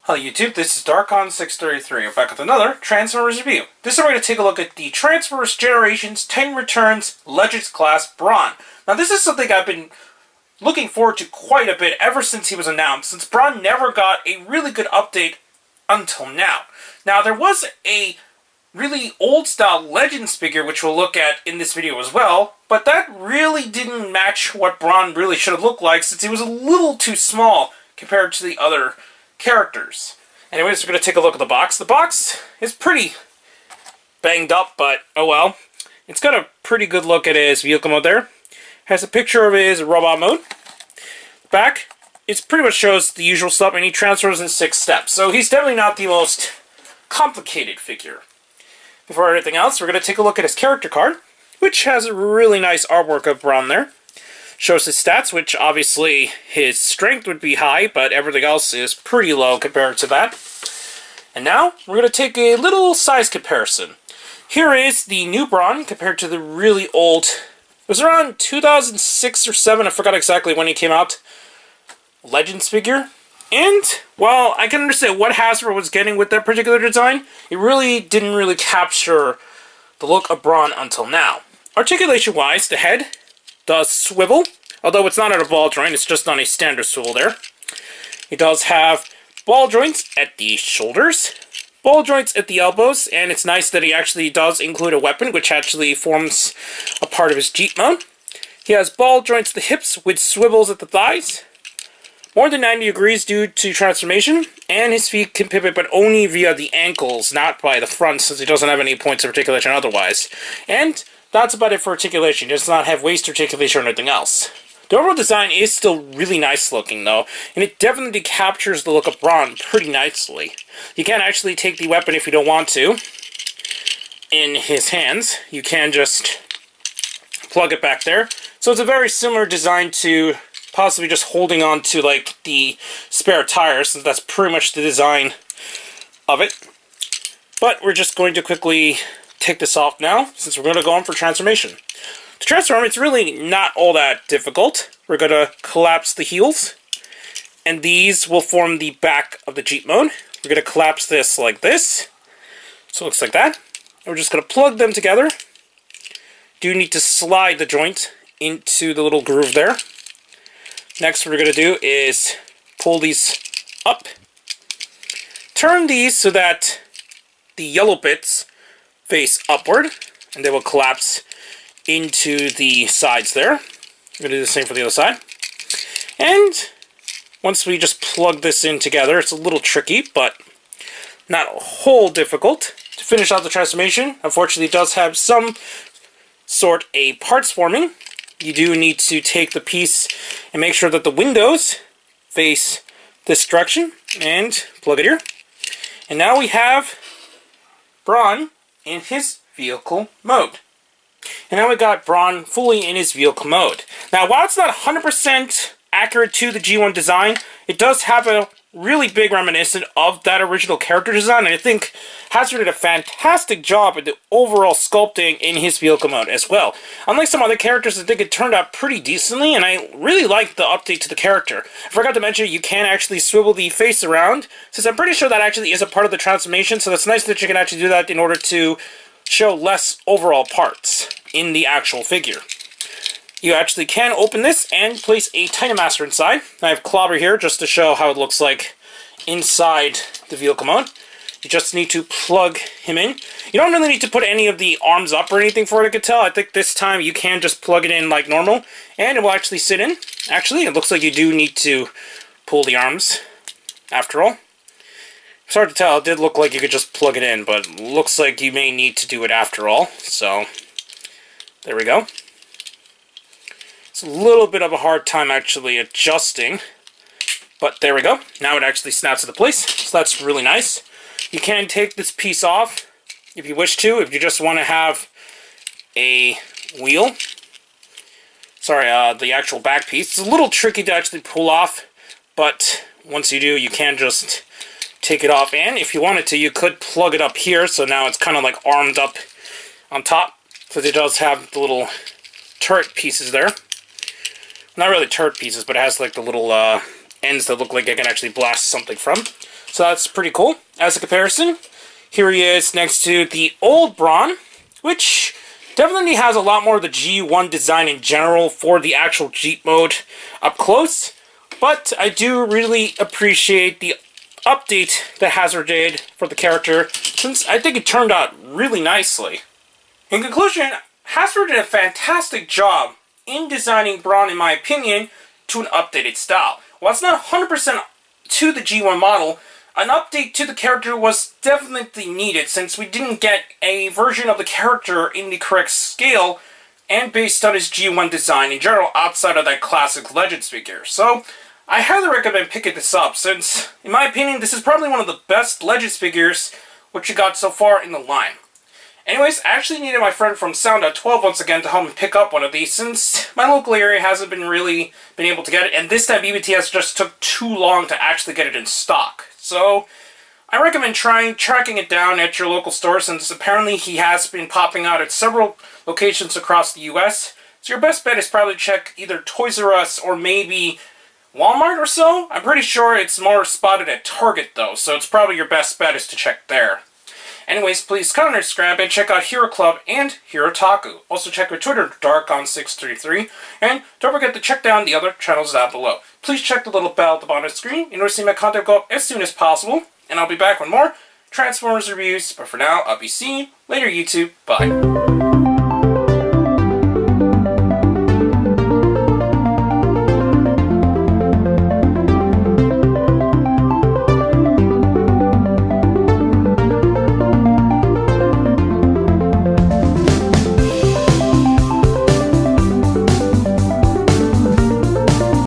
Hello YouTube, this is Darkon633. I'm back with another Transformers review. This time we're going to take a look at the Transformers Generations 10 Returns Legends Class Brawn. Now this is something I've been looking forward to quite a bit ever since he was announced, since Brawn never got a really good update until now. Now there was a really old style Legends figure which we'll look at in this video as well, but that really didn't match what Brawn really should have looked like since he was a little too small compared to the other characters. Anyways, we're going to take a look at the box. The box is pretty banged up, but oh well. It's got a pretty good look at his vehicle mode there. Has a picture of his robot mode. Back, it pretty much shows the usual stuff, and he transfers in 6 steps. So he's definitely not the most complicated figure. Before anything else, we're going to take a look at his character card, which has a really nice artwork of Brawn there. Shows his stats, which obviously his strength would be high, but everything else is pretty low compared to that. And now, we're going to take a little size comparison. Here is the new Brawn compared to the really old, it was around 2006 or 7, I forgot exactly when he came out, Legends figure. And, while I can understand what Hasbro was getting with that particular design, it really didn't really capture the look of Brawn until now. Articulation-wise, the head does swivel, although it's not at a ball joint, it's just on a standard swivel there. It does have ball joints at the shoulders, ball joints at the elbows, and it's nice that he actually does include a weapon, which actually forms a part of his Jeep mode. He has ball joints at the hips with swivels at the thighs, more than 90 degrees due to transformation, and his feet can pivot, but only via the ankles, not by the front, since he doesn't have any points of articulation otherwise. And that's about it for articulation. He does not have waist articulation or anything else. The overall design is still really nice looking though, and it definitely captures the look of Brawn pretty nicely. You can actually take the weapon if you don't want to in his hands. You can just plug it back there. So it's a very similar design to possibly just holding on to like the spare tires, since that's pretty much the design of it. But we're just going to quickly take this off now, since we're going to go on for transformation. To transform, it's really not all that difficult. We're going to collapse the heels, and these will form the back of the Jeep mode. We're going to collapse this like this, so it looks like that. And we're just going to plug them together. Do need to slide the joint into the little groove there. Next, what we're going to do is pull these up. Turn these so that the yellow bits face upward, and they will collapse into the sides there. We're going to do the same for the other side. And once we just plug this in together, it's a little tricky, but not a whole difficult. To finish out the transformation, unfortunately it does have some sort of parts forming. You do need to take the piece and make sure that the windows face this direction, and plug it here. And now we have Brawn in his vehicle mode. And now we got Brawn fully in his vehicle mode. Now, while it's not 100% accurate to the G1 design, it does have a really big reminiscent of that original character design, and I think Hasbro did a fantastic job with the overall sculpting in his vehicle mode as well. Unlike some other characters, I think it turned out pretty decently, and I really liked the update to the character. I forgot to mention, you can actually swivel the face around, since I'm pretty sure that actually is a part of the transformation, so it's nice that you can actually do that in order to show less overall parts in the actual figure. You actually can open this and place a Titamaster inside. I have Clobber here just to show how it looks like inside the vehicle mode. You just need to plug him in. You don't really need to put any of the arms up or anything for it, I could tell. I think this time you can just plug it in like normal, and it will actually sit in. Actually, it looks like you do need to pull the arms, after all. It's hard to tell. It did look like you could just plug it in, but it looks like you may need to do it after all. So, there we go. It's a little bit of a hard time actually adjusting, but there we go. Now it actually snaps into place, so that's really nice. You can take this piece off if you wish to, if you just want to have a wheel. Sorry, the actual back piece. It's a little tricky to actually pull off, but once you do, you can just take it off, and if you wanted to, you could plug it up here, so now it's kind of like armed up on top, because it does have the little turret pieces there. Not really turret pieces, but it has like the little ends that look like I can actually blast something from. So that's pretty cool. As a comparison, here he is next to the old Brawn, which definitely has a lot more of the G1 design in general for the actual Jeep mode up close. But I do really appreciate the update that Hazard did for the character, since I think it turned out really nicely. In conclusion, Hazard did a fantastic job in designing Brawn, in my opinion, to an updated style. While it's not 100% to the G1 model, an update to the character was definitely needed, since we didn't get a version of the character in the correct scale and based on his G1 design in general outside of that classic Legends figure. So I highly recommend picking this up, since, in my opinion, this is probably one of the best Legends figures which you got so far in the line. Anyways, I actually needed my friend from Sound.12 once again to help me pick up one of these, since my local area hasn't been able to get it, and this time BBTS just took too long to actually get it in stock. So I recommend tracking it down at your local store, since apparently he has been popping out at several locations across the US. So your best bet is probably check either Toys R Us or maybe Walmart or so. I'm pretty sure it's more spotted at Target though, so it's probably your best bet is to check there. Anyways, please comment, subscribe, and check out Hero Club and Hero Taku. Also check our Twitter, Darkon633, and don't forget to check down the other channels down below. Please check the little bell at the bottom of the screen in order to see my content go up as soon as possible, and I'll be back with more Transformers reviews, but for now, I'll be seeing you later, YouTube. Bye.